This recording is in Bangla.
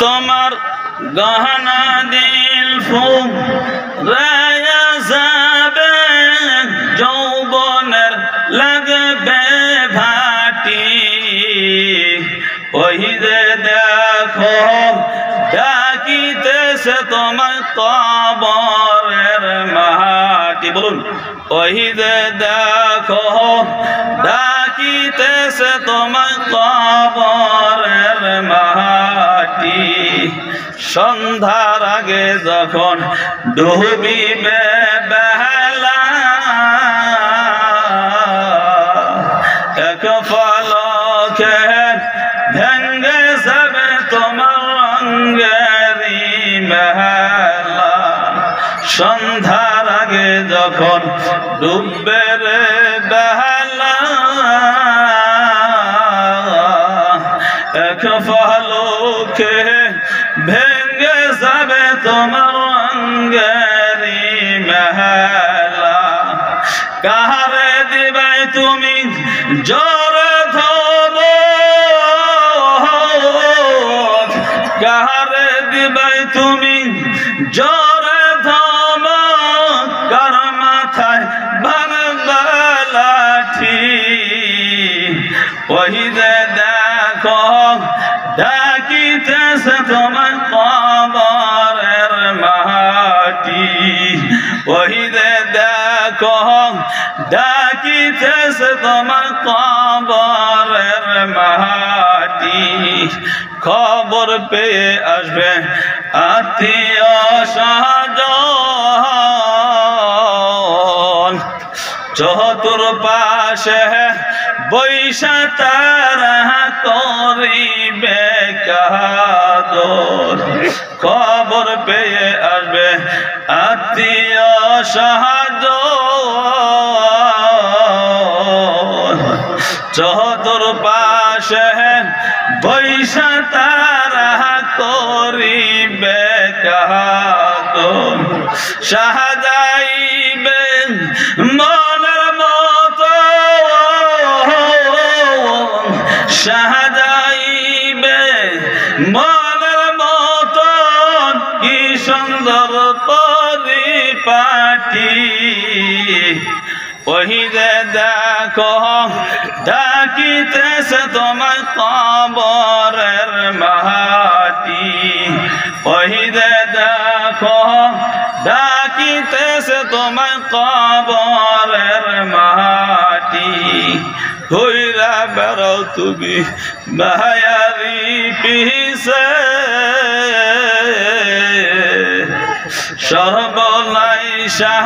তোমার গহনা দিল ফুক রায়া যাবে, যৌবনের লাগবে ভাটি। ওই যে দেখো ডাকিতেছে তোমার কবরের মাটি। বলুন, ওই যে দেখো ডাকিতেছে তোমার কবরের মাটি। সন্ধ্যার আগে যখন ডুবিবে বেলা, এক পলকে ভেঙ্গে যাবে তোমার রঙেরি মেলা। সন্ধ্যার আগে যখন ডুববে রে বেলা, এক পলকে ভেঙ্গে যাবে তোমার রঙেরি মেলা। কাহারে দিবাই তুমি জোরে ধরো, কাহারে দিবাই তুমি জোরে ধরো, কার মাথায় ভাঙবে লাঠি। ওই যে দেখো ডাকিতেছে তোমার কবরের মাটি। ওই যে দেখো ডাকিতেছে তোমার কবরের মাটি। খবর পেয়ে আসবে আত্মীয় স্বজন, চতুর্পাশে বৈশা তারা করিবে কাদর। খবর পেয়ে আসবে আত্মীয় স্বজন, চতুর্পাশে বৈশা তারা করিবে কাদর। সাজাইবে মনের মতো, সাজাইবে মনের মতো, কি সুন্দর পরিপাটি। ওই যে দেখো ডাকিতেছে তোমার কবরের মাটি। ওই যে দেখো ডাকিতেছে তোমার কবরের মাটি। ঘুইরা বেড়াও তুমি মায়ারি পিছে, সর্বনাশা